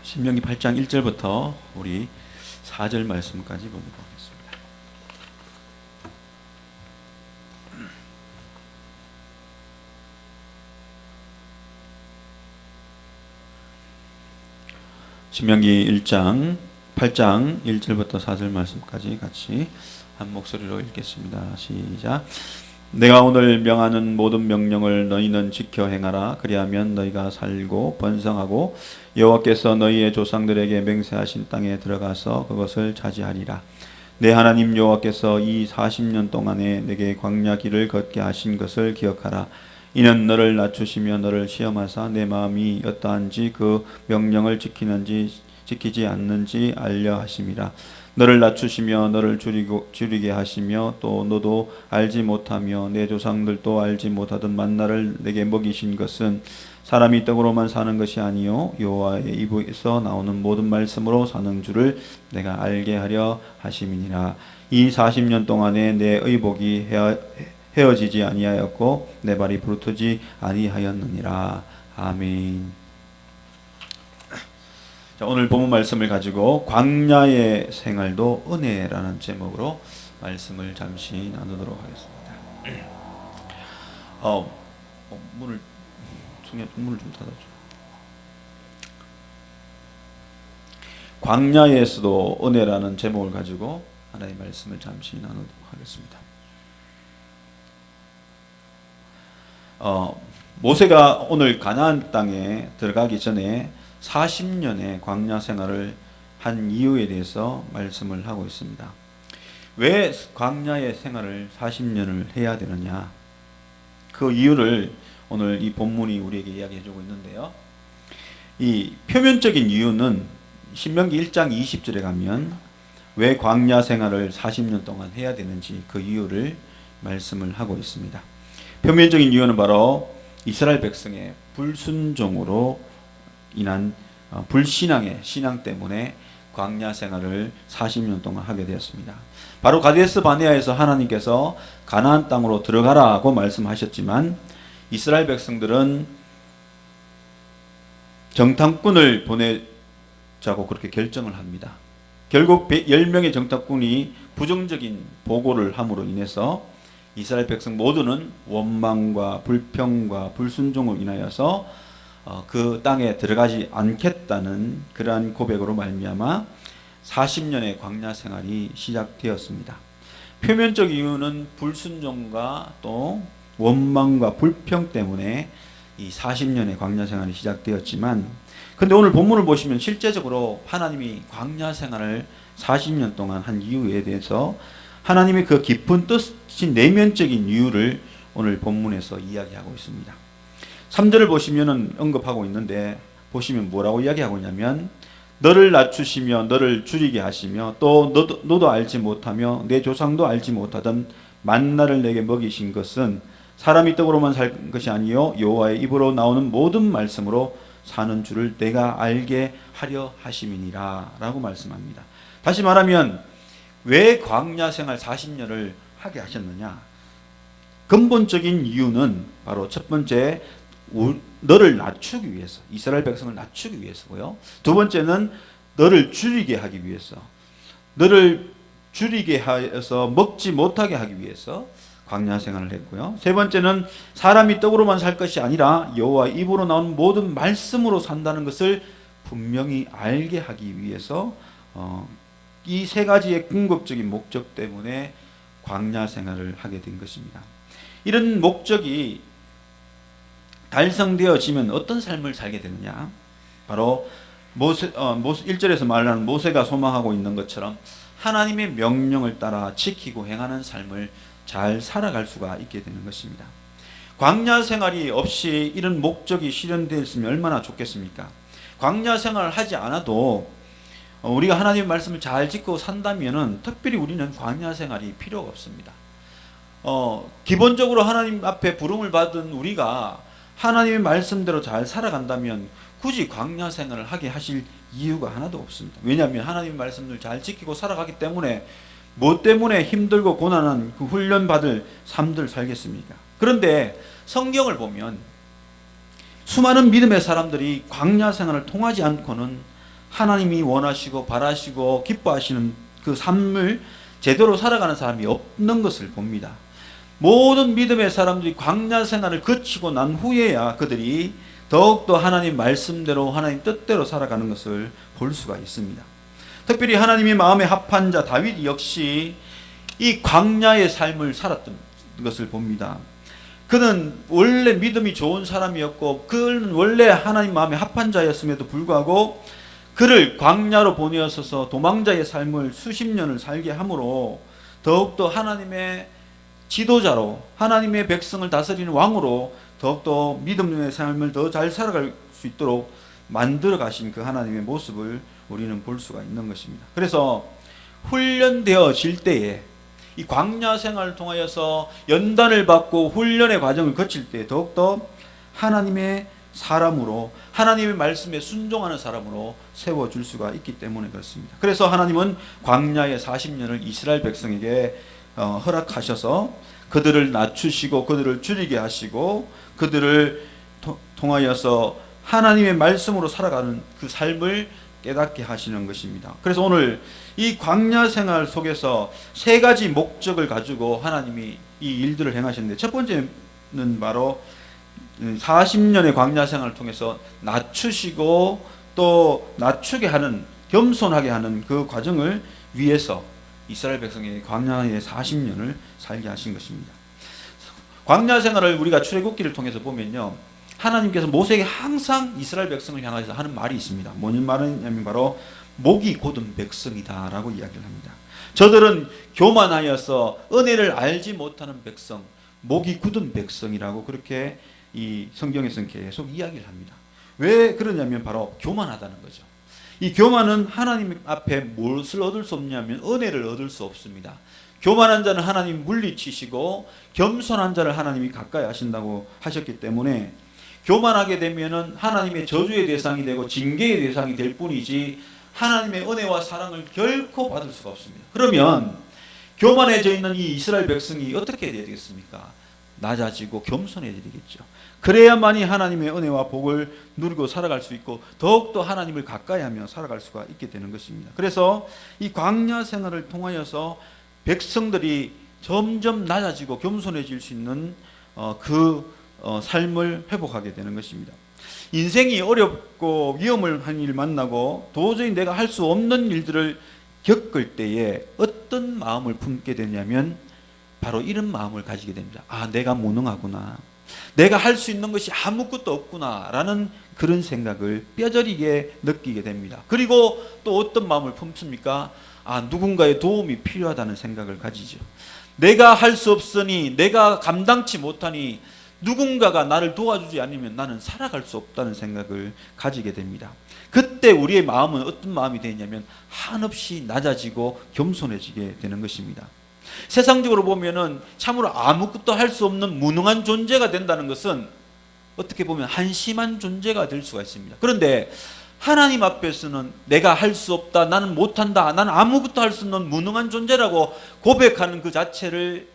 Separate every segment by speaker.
Speaker 1: 신명기 8장 1절부터 우리 4절 말씀까지 보도록 하겠습니다. 신명기 8장 1절부터 4절 말씀까지 같이 한 목소리로 읽겠습니다. 시작. 내가 오늘 명하는 모든 명령을 너희는 지켜 행하라. 그리하면 너희가 살고 번성하고 여호와께서 너희의 조상들에게 맹세하신 땅에 들어가서 그것을 차지하리라. 내 하나님 여호와께서 이 40년 동안에 내게 광야 길을 걷게 하신 것을 기억하라. 이는 너를 낮추시며 너를 시험하사 내 마음이 어떠한지 그 명령을 지키지 않는지 알려 하심이라. 너를 낮추시며 너를 줄이게 하시며 또 너도 알지 못하며 내 조상들도 알지 못하던 만나를 내게 먹이신 것은 사람이 떡으로만 사는 것이 아니요 여호와의 입에서 나오는 모든 말씀으로 사는 줄을 내가 알게 하려 하심이니라. 이 40년 동안에 내 의복이 헤어지지 아니하였고 내 발이 부르트지 아니하였느니라. 아멘. 자, 오늘 본문 말씀을 가지고 광야의 생활도 은혜라는 제목으로 말씀을 잠시 나누도록 하겠습니다. 문을 좀 닫아줘. 광야에서도 은혜라는 제목을 가지고 하나님의 말씀을 잠시 나누도록 하겠습니다. 모세가 오늘 가나안 땅에 들어가기 전에 40년의 광야 생활을 한 이유에 대해서 말씀을 하고 있습니다. 왜 광야의 생활을 40년을 해야 되느냐? 그 이유를 오늘 이 본문이 우리에게 이야기해 주고 있는데요. 이 표면적인 이유는 신명기 1장 20절에 가면 왜 광야 생활을 40년 동안 해야 되는지 그 이유를 말씀을 하고 있습니다. 표면적인 이유는 바로 이스라엘 백성의 불순종으로 인한 불신앙의 신앙 때문에 광야 생활을 40년 동안 하게 되었습니다. 바로 가데스 바네아에서 하나님께서 가나안 땅으로 들어가라고 말씀하셨지만 이스라엘 백성들은 정탐꾼을 보내자고 그렇게 결정을 합니다. 결국 10명의 정탐꾼이 부정적인 보고를 함으로 인해서 이스라엘 백성 모두는 원망과 불평과 불순종을 인하여서 그 땅에 들어가지 않겠다는 그러한 고백으로 말미암아 40년의 광야 생활이 시작되었습니다. 표면적 이유는 불순종과 또 원망과 불평 때문에 이 40년의 광야 생활이 시작되었지만, 근데 오늘 본문을 보시면 실제적으로 하나님이 광야 생활을 40년 동안 한 이유에 대해서 하나님의 그 깊은 뜻인 내면적인 이유를 오늘 본문에서 이야기하고 있습니다. 3절을 보시면은 언급하고 있는데, 보시면 뭐라고 이야기하고 있냐면, 너를 낮추시며 너를 줄이게 하시며 또 너도 알지 못하며 내 조상도 알지 못하던 만나를 내게 먹이신 것은 사람이 떡으로만 살 것이 아니요 여호와의 입으로 나오는 모든 말씀으로 사는 줄을 내가 알게 하려 하심이니라 라고 말씀합니다. 다시 말하면 왜 광야 생활 40년을 하게 하셨느냐? 근본적인 이유는 바로 첫 번째, 너를 낮추기 위해서, 이스라엘 백성을 낮추기 위해서고요. 두 번째는 너를 줄이게 하기 위해서, 너를 줄이게 하여서 먹지 못하게 하기 위해서 광야 생활을 했고요. 세 번째는 사람이 떡으로만 살 것이 아니라 여호와 입으로 나온 모든 말씀으로 산다는 것을 분명히 알게 하기 위해서 이 세 가지의 궁극적인 목적 때문에 광야 생활을 하게 된 것입니다. 이런 목적이 달성되어지면 어떤 삶을 살게 되느냐? 바로 1절에서 말하는 모세가 소망하고 있는 것처럼 하나님의 명령을 따라 지키고 행하는 삶을 잘 살아갈 수가 있게 되는 것입니다. 광야 생활이 없이 이런 목적이 실현되었으면 얼마나 좋겠습니까? 광야 생활을 하지 않아도 우리가 하나님의 말씀을 잘 지키고 산다면은 특별히 우리는 광야 생활이 필요가 없습니다. 기본적으로 하나님 앞에 부름을 받은 우리가 하나님의 말씀대로 잘 살아간다면 굳이 광야 생활을 하게 하실 이유가 하나도 없습니다. 왜냐하면 하나님의 말씀을 잘 지키고 살아가기 때문에 뭐 때문에 힘들고 고난한 그 훈련받을 삶들 살겠습니까? 그런데 성경을 보면 수많은 믿음의 사람들이 광야 생활을 통하지 않고는 하나님이 원하시고 바라시고 기뻐하시는 그 삶을 제대로 살아가는 사람이 없는 것을 봅니다. 모든 믿음의 사람들이 광야 생활을 거치고 난 후에야 그들이 더욱더 하나님 말씀대로 하나님 뜻대로 살아가는 것을 볼 수가 있습니다. 특별히 하나님이 마음에 합한 자 다윗 역시 이 광야의 삶을 살았던 것을 봅니다. 그는 원래 믿음이 좋은 사람이었고 그는 원래 하나님 마음에 합한 자였음에도 불구하고 그를 광야로 보내어서 도망자의 삶을 수십 년을 살게 함으로 더욱더 하나님의 지도자로 하나님의 백성을 다스리는 왕으로 더욱더 믿음의 삶을 더 잘 살아갈 수 있도록 만들어 가신 그 하나님의 모습을 우리는 볼 수가 있는 것입니다. 그래서 훈련되어질 때에 이 광야 생활을 통하여서 연단을 받고 훈련의 과정을 거칠 때 더욱더 하나님의 사람으로 하나님의 말씀에 순종하는 사람으로 세워줄 수가 있기 때문에 그렇습니다. 그래서 하나님은 광야의 40년을 이스라엘 백성에게 허락하셔서 그들을 낮추시고 그들을 줄이게 하시고 그들을 통하여서 하나님의 말씀으로 살아가는 그 삶을 깨닫게 하시는 것입니다. 그래서 오늘 이 광야 생활 속에서 세 가지 목적을 가지고 하나님이 이 일들을 행하셨는데 첫 번째는 바로 40년의 광야 생활을 통해서 낮추시고 또 낮추게 하는 겸손하게 하는 그 과정을 위해서 이스라엘 백성에게 광야의 40년을 살게 하신 것입니다. 광야 생활을 우리가 출애굽기를 통해서 보면요, 하나님께서 모세에게 항상 이스라엘 백성을 향해서 하는 말이 있습니다. 뭔 말이냐면 바로 목이 곧은 백성이다 라고 이야기를 합니다. 저들은 교만하여서 은혜를 알지 못하는 백성, 목이 굳은 백성이라고 그렇게 이 성경에서는 계속 이야기를 합니다. 왜 그러냐면 바로 교만하다는 거죠. 이 교만은 하나님 앞에 무엇을 얻을 수 없냐면 은혜를 얻을 수 없습니다. 교만한 자는 하나님 물리치시고 겸손한 자를 하나님이 가까이 하신다고 하셨기 때문에 교만하게 되면은 하나님의 저주의 대상이 되고 징계의 대상이 될 뿐이지 하나님의 은혜와 사랑을 결코 받을 수가 없습니다. 그러면 교만해져 있는 이 이스라엘 백성이 어떻게 해야 되겠습니까? 낮아지고 겸손해야 되겠죠. 그래야만이 하나님의 은혜와 복을 누리고 살아갈 수 있고 더욱더 하나님을 가까이하며 살아갈 수가 있게 되는 것입니다. 그래서 이 광야 생활을 통하여서 백성들이 점점 낮아지고 겸손해질 수 있는 삶을 회복하게 되는 것입니다. 인생이 어렵고 위험을 한 일 만나고 도저히 내가 할 수 없는 일들을 겪을 때에 어떤 마음을 품게 되냐면 바로 이런 마음을 가지게 됩니다. 아, 내가 무능하구나. 내가 할 수 있는 것이 아무것도 없구나 라는 그런 생각을 뼈저리게 느끼게 됩니다. 그리고 또 어떤 마음을 품습니까? 아, 누군가의 도움이 필요하다는 생각을 가지죠. 내가 할 수 없으니 내가 감당치 못하니 누군가가 나를 도와주지 않으면 나는 살아갈 수 없다는 생각을 가지게 됩니다. 그때 우리의 마음은 어떤 마음이 되냐면 한없이 낮아지고 겸손해지게 되는 것입니다. 세상적으로 보면은 참으로 아무것도 할 수 없는 무능한 존재가 된다는 것은 어떻게 보면 한심한 존재가 될 수가 있습니다. 그런데 하나님 앞에서는 내가 할 수 없다, 나는 못한다, 나는 아무것도 할 수 없는 무능한 존재라고 고백하는 그 자체를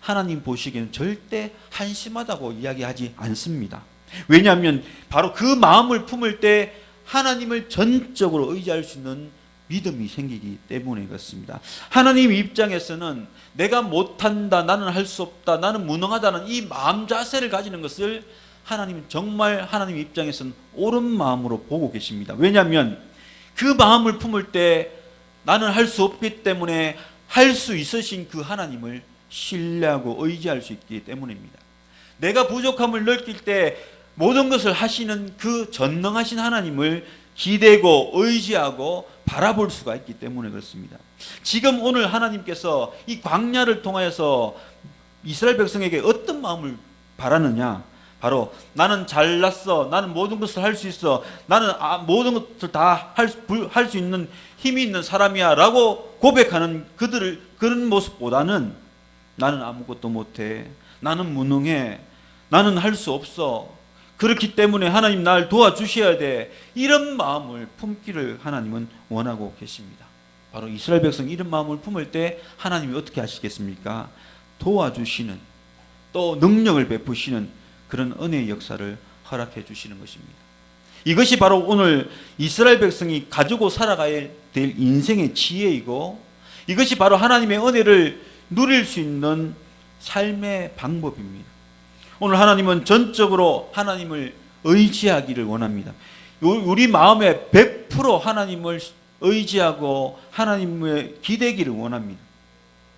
Speaker 1: 하나님 보시기에는 절대 한심하다고 이야기하지 않습니다. 왜냐하면 바로 그 마음을 품을 때 하나님을 전적으로 의지할 수 있는 믿음이 생기기 때문에 그렇습니다. 하나님 입장에서는 내가 못한다, 나는 할 수 없다, 나는 무능하다는 이 마음 자세를 가지는 것을 하나님은 정말 하나님 입장에서는 옳은 마음으로 보고 계십니다. 왜냐하면 그 마음을 품을 때 나는 할 수 없기 때문에 할 수 있으신 그 하나님을 신뢰하고 의지할 수 있기 때문입니다. 내가 부족함을 느낄 때 모든 것을 하시는 그 전능하신 하나님을 기대고 의지하고 바라볼 수가 있기 때문에 그렇습니다. 지금 오늘 하나님께서 이 광야를 통하여서 이스라엘 백성에게 어떤 마음을 바라느냐? 바로 나는 잘났어, 나는 모든 것을 할 수 있어, 나는 모든 것을 다 할 수 있는 힘이 있는 사람이야 라고 고백하는 그런 모습보다는 나는 아무것도 못해, 나는 무능해, 나는 할 수 없어, 그렇기 때문에 하나님 날 도와주셔야 돼, 이런 마음을 품기를 하나님은 원하고 계십니다. 바로 이스라엘 백성이 이런 마음을 품을 때 하나님이 어떻게 하시겠습니까? 도와주시는, 또 능력을 베푸시는 그런 은혜의 역사를 허락해 주시는 것입니다. 이것이 바로 오늘 이스라엘 백성이 가지고 살아가야 될 인생의 지혜이고, 이것이 바로 하나님의 은혜를 누릴 수 있는 삶의 방법입니다. 오늘 하나님은 전적으로 하나님을 의지하기를 원합니다. 우리 마음에 100% 하나님을 의지하고 하나님의 기대기를 원합니다.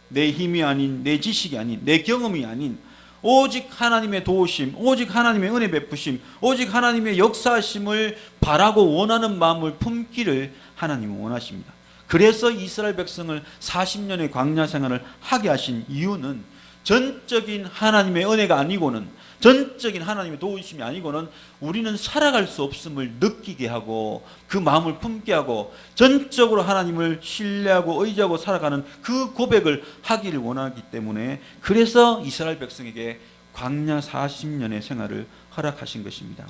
Speaker 1: 내 힘이 아닌, 내 지식이 아닌, 내 경험이 아닌 오직 하나님의 도우심, 오직 하나님의 은혜 베푸심, 오직 하나님의 역사하심을 바라고 원하는 마음을 품기를 하나님은 원하십니다. 그래서 이스라엘 백성을 40년의 광야 생활을 하게 하신 이유는 전적인 하나님의 은혜가 아니고는, 전적인 하나님의 도우심이 아니고는 우리는 살아갈 수 없음을 느끼게 하고 그 마음을 품게 하고 전적으로 하나님을 신뢰하고 의지하고 살아가는 그 고백을 하기를 원하기 때문에, 그래서 이스라엘 백성에게 광야 40년의 생활을 허락하신 것입니다.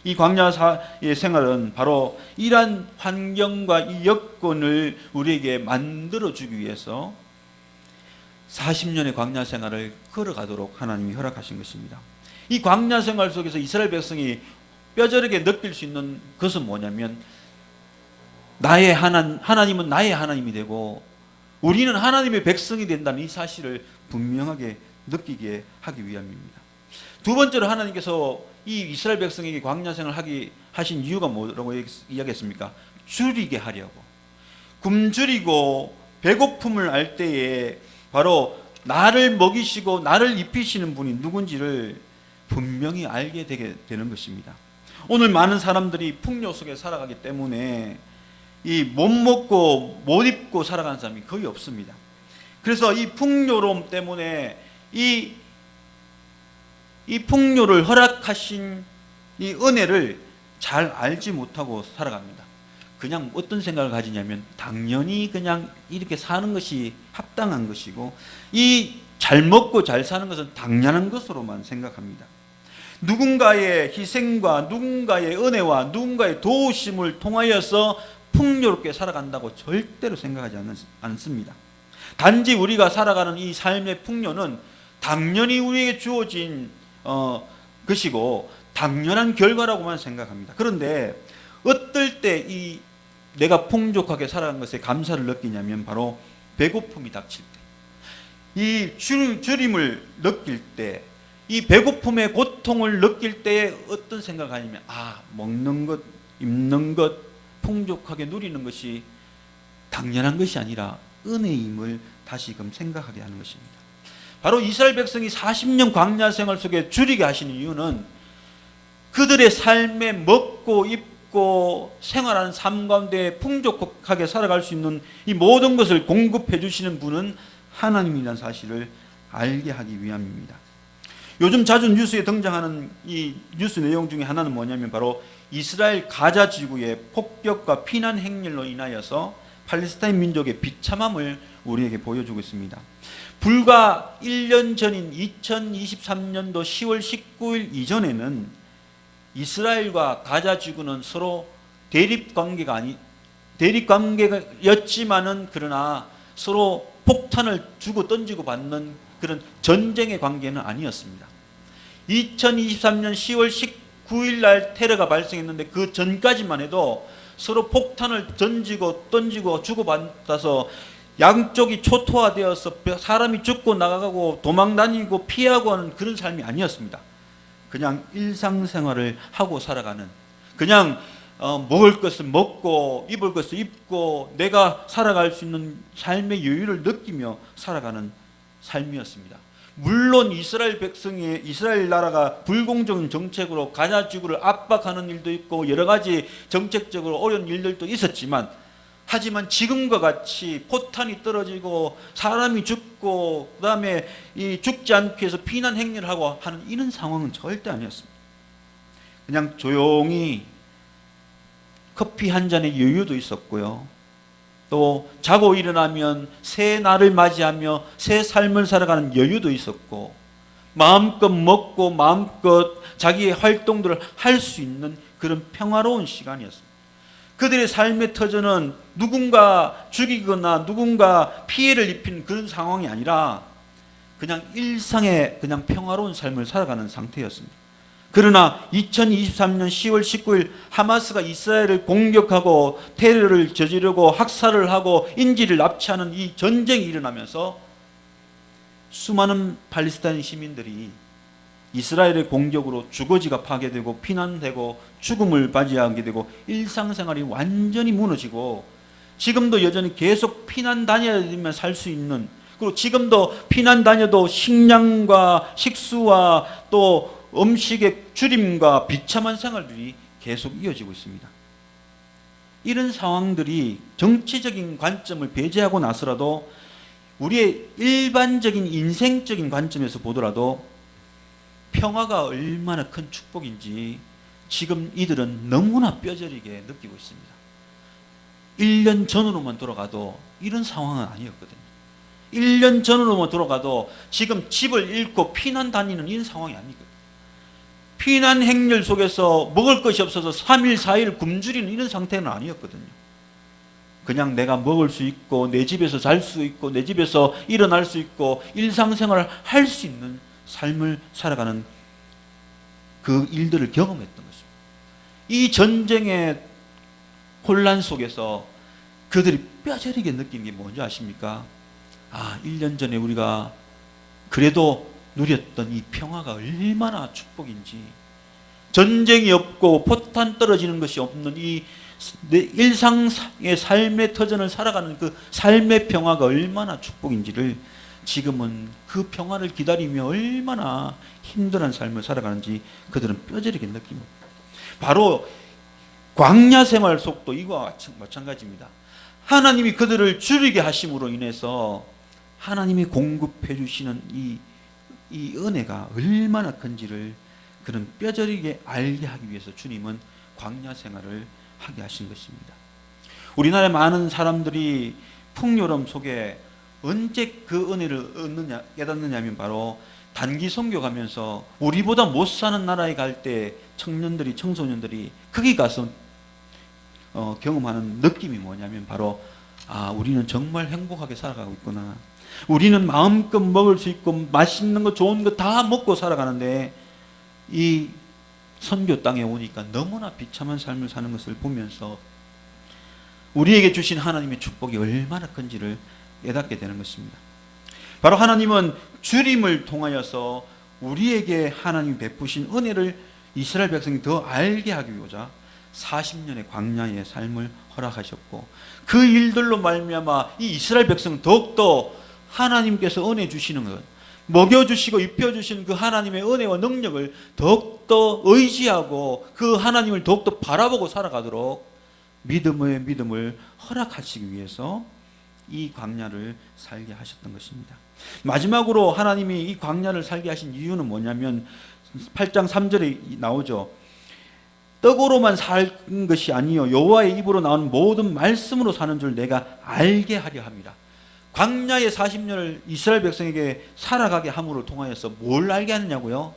Speaker 1: 이 광야의 생활은 바로 이러한 환경과 이 여건을 우리에게 만들어주기 위해서 40년의 광야 생활을 걸어가도록 하나님이 허락하신 것입니다. 이 광야 생활 속에서 이스라엘 백성이 뼈저리게 느낄 수 있는 것은 뭐냐면, 하나님은 나의 하나님이 되고 우리는 하나님의 백성이 된다는 이 사실을 분명하게 느끼게 하기 위함입니다. 두 번째로 하나님께서 이 이스라엘 백성에게 광야 생활을 하게 하신 이유가 뭐라고 이야기했습니까? 줄이게 하려고. 굶주리고 배고픔을 알 때에 바로 나를 먹이시고 나를 입히시는 분이 누군지를 분명히 알게 되게 되는 것입니다. 오늘 많은 사람들이 풍요 속에 살아가기 때문에 이 못 먹고 못 입고 살아가는 사람이 거의 없습니다. 그래서 이 풍요로움 때문에 이 풍요를 허락하신 이 은혜를 잘 알지 못하고 살아갑니다. 그냥 어떤 생각을 가지냐면, 당연히 그냥 이렇게 사는 것이 합당한 것이고 이 잘 먹고 잘 사는 것은 당연한 것으로만 생각합니다. 누군가의 희생과 누군가의 은혜와 누군가의 도우심을 통하여서 풍요롭게 살아간다고 절대로 생각하지 않습니다. 단지 우리가 살아가는 이 삶의 풍요는 당연히 우리에게 주어진 것이고 당연한 결과라고만 생각합니다. 그런데 어떨 때 이 내가 풍족하게 살아간 것에 감사를 느끼냐면, 바로 배고픔이 닥칠 때, 이 주림을 느낄 때, 이 배고픔의 고통을 느낄 때 어떤 생각을 하냐면, 먹는 것, 입는 것, 풍족하게 누리는 것이 당연한 것이 아니라 은혜임을 다시금 생각하게 하는 것입니다. 바로 이스라엘 백성이 40년 광야 생활 속에 줄이게 하시는 이유는 그들의 삶에 먹고 입고 생활하는 삶 가운데 풍족하게 살아갈 수 있는 이 모든 것을 공급해 주시는 분은 하나님이라는 사실을 알게 하기 위함입니다. 요즘 자주 뉴스에 등장하는 이 뉴스 내용 중에 하나는 뭐냐면, 바로 이스라엘 가자 지구의 폭격과 피난 행렬로 인하여서 팔레스타인 민족의 비참함을 우리에게 보여주고 있습니다. 불과 1년 전인 2023년도 10월 19일 이전에는 이스라엘과 가자 지구는 서로 대립관계였지만은, 그러나 서로 폭탄을 주고 던지고 받는 그런 전쟁의 관계는 아니었습니다. 2023년 10월 19일 날 테러가 발생했는데, 그 전까지만 해도 서로 폭탄을 던지고 주고받아서 양쪽이 초토화되어서 사람이 죽고 나가고 도망다니고 피하고 하는 그런 삶이 아니었습니다. 그냥 일상생활을 하고 살아가는, 그냥 먹을 것을 먹고 입을 것을 입고 내가 살아갈 수 있는 삶의 여유를 느끼며 살아가는 삶이었습니다. 물론 이스라엘 나라가 불공정한 정책으로 가자 지구를 압박하는 일도 있고 여러 가지 정책적으로 어려운 일들도 있었지만, 하지만 지금과 같이 포탄이 떨어지고 사람이 죽고 그다음에 이 죽지 않기 위해서 피난 행렬을 하고 하는 이런 상황은 절대 아니었습니다. 그냥 조용히 커피 한 잔의 여유도 있었고요. 또 자고 일어나면 새 날을 맞이하며 새 삶을 살아가는 여유도 있었고, 마음껏 먹고 마음껏 자기의 활동들을 할 수 있는 그런 평화로운 시간이었습니다. 그들의 삶의 터전은 누군가 죽이거나 누군가 피해를 입힌 그런 상황이 아니라 그냥 일상의 그냥 평화로운 삶을 살아가는 상태였습니다. 그러나 2023년 10월 19일 하마스가 이스라엘을 공격하고 테러를 저지르고 학살을 하고 인질을 납치하는 이 전쟁이 일어나면서 수많은 팔레스타인 시민들이 이스라엘의 공격으로 주거지가 파괴되고 피난되고 죽음을 맞이하게 되고 일상생활이 완전히 무너지고 지금도 여전히 계속 피난 다녀야만 살 수 있는, 그리고 지금도 피난 다녀도 식량과 식수와 또 음식의 줄임과 비참한 생활들이 계속 이어지고 있습니다. 이런 상황들이 정치적인 관점을 배제하고 나서라도 우리의 일반적인 인생적인 관점에서 보더라도 평화가 얼마나 큰 축복인지 지금 이들은 너무나 뼈저리게 느끼고 있습니다. 1년 전으로만 돌아가도 이런 상황은 아니었거든요. 1년 전으로만 돌아가도 지금 집을 잃고 피난 다니는 이런 상황이 아니거든요. 피난 행렬 속에서 먹을 것이 없어서 3일 4일 굶주리는 이런 상태는 아니었거든요. 그냥 내가 먹을 수 있고 내 집에서 잘 수 있고 내 집에서 일어날 수 있고 일상생활을 할 수 있는 삶을 살아가는 그 일들을 경험했던 것입니다. 이 전쟁의 혼란 속에서 그들이 뼈저리게 느낀 게 뭔지 아십니까? 1년 전에 우리가 그래도 누렸던 이 평화가 얼마나 축복인지, 전쟁이 없고 포탄 떨어지는 것이 없는 이 일상의 삶의 터전을 살아가는 그 삶의 평화가 얼마나 축복인지를 지금은 그 평화를 기다리며 얼마나 힘든 삶을 살아가는지 그들은 뼈저리게 느낍니다. 바로 광야 생활 속도 이와 마찬가지입니다. 하나님이 그들을 줄이게 하심으로 인해서 하나님이 공급해 주시는 이 은혜가 얼마나 큰지를 그런 뼈저리게 알게 하기 위해서 주님은 광야 생활을 하게 하신 것입니다. 우리나라의 많은 사람들이 풍요로움 속에 언제 그 은혜를 얻느냐, 깨닫느냐 하면 바로 단기 선교 가면서 우리보다 못 사는 나라에 갈 때 청년들이, 청소년들이 거기 가서 경험하는 느낌이 뭐냐면 바로 우리는 정말 행복하게 살아가고 있구나. 우리는 마음껏 먹을 수 있고 맛있는 거 좋은 거 다 먹고 살아가는데 이 선교 땅에 오니까 너무나 비참한 삶을 사는 것을 보면서 우리에게 주신 하나님의 축복이 얼마나 큰지를 깨닫게 되는 것입니다. 바로 하나님은 주림을 통하여서 우리에게 하나님 베푸신 은혜를 이스라엘 백성이 더 알게 하기 위하여 40년의 광야의 삶을 허락하셨고 그 일들로 말미암아 이 이스라엘 백성은 더욱더 하나님께서 은혜 주시는 것, 먹여주시고 입혀주시는 그 하나님의 은혜와 능력을 더욱더 의지하고 그 하나님을 더욱더 바라보고 살아가도록 믿음을 허락하시기 위해서 이 광야를 살게 하셨던 것입니다. 마지막으로 하나님이 이 광야를 살게 하신 이유는 뭐냐면 8장 3절에 나오죠. 떡으로만 사는 것이 아니요 여호와의 입으로 나오는 모든 말씀으로 사는 줄 내가 알게 하려 합니다. 광야의 40년을 이스라엘 백성에게 살아가게 함으로 통하여서 뭘 알게 하느냐고요?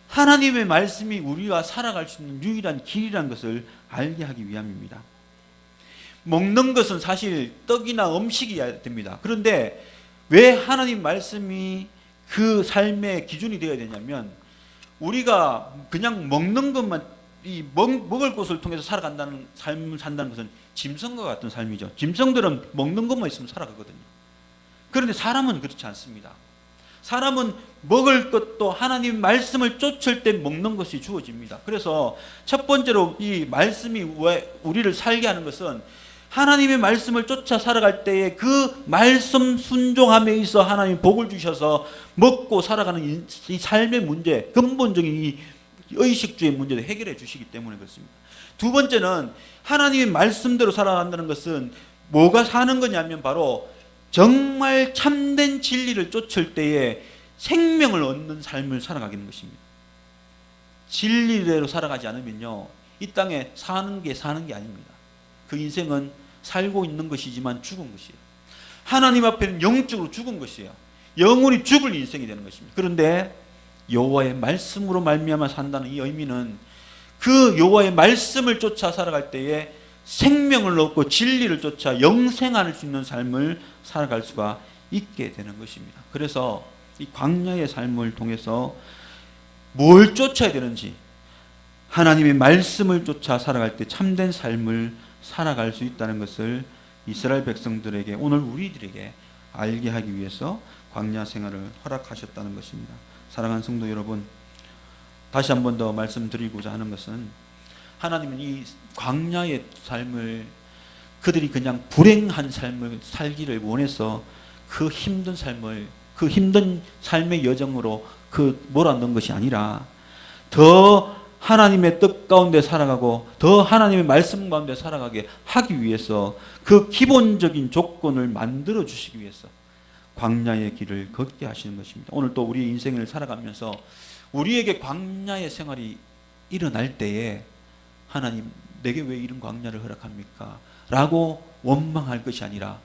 Speaker 1: 하나님의 말씀이 우리가 살아갈 수 있는 유일한 길이라는 것을 알게 하기 위함입니다. 먹는 것은 사실 떡이나 음식이어야 됩니다. 그런데 왜 하나님 말씀이 그 삶의 기준이 되어야 되냐면 우리가 그냥 먹는 것만 먹을 것을 통해서 살아간다는 삶을 산다는 것은 짐승과 같은 삶이죠. 짐승들은 먹는 것만 있으면 살아가거든요. 그런데 사람은 그렇지 않습니다. 사람은 먹을 것도 하나님 말씀을 쫓을 때 먹는 것이 주어집니다. 그래서 첫 번째로 이 말씀이 왜 우리를 살게 하는 것은 하나님의 말씀을 쫓아 살아갈 때에 그 말씀 순종함에 있어 하나님이 복을 주셔서 먹고 살아가는 이 삶의 문제, 근본적인 이 의식주의 문제를 해결해 주시기 때문에 그렇습니다. 두 번째는 하나님의 말씀대로 살아간다는 것은 뭐가 사는 거냐면 바로 정말 참된 진리를 쫓을 때에 생명을 얻는 삶을 살아가는 것입니다. 진리대로 살아가지 않으면요, 이 땅에 사는 게 아닙니다. 그 인생은 살고 있는 것이지만 죽은 것이에요. 하나님 앞에는 영적으로 죽은 것이에요. 영혼이 죽을 인생이 되는 것입니다. 그런데 여호와의 말씀으로 말미암아 산다는 이 의미는 그 여호와의 말씀을 쫓아 살아갈 때에 생명을 얻고 진리를 쫓아 영생할 수 있는 삶을 살아갈 수가 있게 되는 것입니다. 그래서 이 광야의 삶을 통해서 뭘 쫓아야 되는지, 하나님의 말씀을 쫓아 살아갈 때 참된 삶을 살아갈 수 있다는 것을 이스라엘 백성들에게, 오늘 우리들에게 알게 하기 위해서 광야 생활을 허락하셨다는 것입니다. 사랑하는 성도 여러분, 다시 한 번 더 말씀드리고자 하는 것은, 하나님은 이 광야의 삶을 그들이 그냥 불행한 삶을 살기를 원해서 그 힘든 삶의 여정으로 몰아넣은 것이 아니라, 더 하나님의 뜻 가운데 살아가고 더 하나님의 말씀 가운데 살아가게 하기 위해서 그 기본적인 조건을 만들어 주시기 위해서 광야의 길을 걷게 하시는 것입니다. 오늘 또 우리의 인생을 살아가면서 우리에게 광야의 생활이 일어날 때에, 하나님 내게 왜 이런 광야를 허락합니까? 라고 원망할 것이 아니라,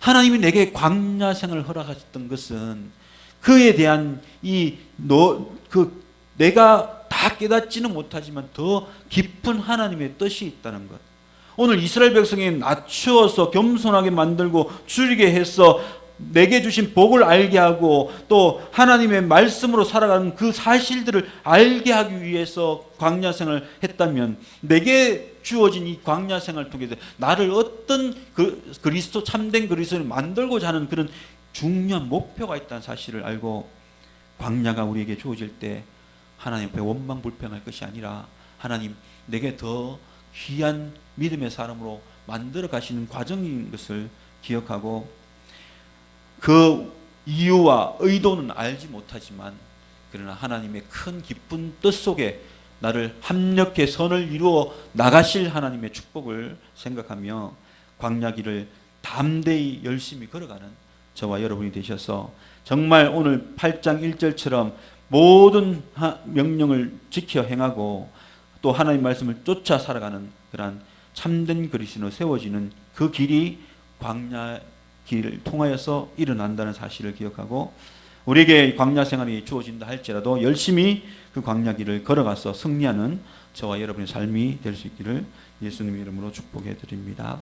Speaker 1: 하나님이 내게 광야 생활을 허락하셨던 것은 그에 대한 내가 다 깨닫지는 못하지만 더 깊은 하나님의 뜻이 있다는 것. 오늘 이스라엘 백성이 낮추어서 겸손하게 만들고 줄이게 해서 내게 주신 복을 알게 하고 또 하나님의 말씀으로 살아가는 그 사실들을 알게 하기 위해서 광야 생활을 했다면, 내게 주어진 이 광야 생활을 통해서 나를 어떤 그리스도, 참된 그리스도를 만들고자 하는 그런 중요한 목표가 있다는 사실을 알고, 광야가 우리에게 주어질 때 하나님 앞에 원망 불평할 것이 아니라, 하나님 내게 더 귀한 믿음의 사람으로 만들어 가시는 과정인 것을 기억하고, 그 이유와 의도는 알지 못하지만 그러나 하나님의 큰 기쁜 뜻 속에 나를 합력해 선을 이루어 나가실 하나님의 축복을 생각하며 광야 길을 담대히 열심히 걸어가는 저와 여러분이 되셔서, 정말 오늘 8장 1절처럼 모든 명령을 지켜 행하고 또 하나님 말씀을 쫓아 살아가는 그러한 참된 그리스도로 세워지는 그 길이 광야 길을 통하여서 일어난다는 사실을 기억하고, 우리에게 광야 생활이 주어진다 할지라도 열심히 그 광야 길을 걸어가서 승리하는 저와 여러분의 삶이 될 수 있기를 예수님의 이름으로 축복해 드립니다.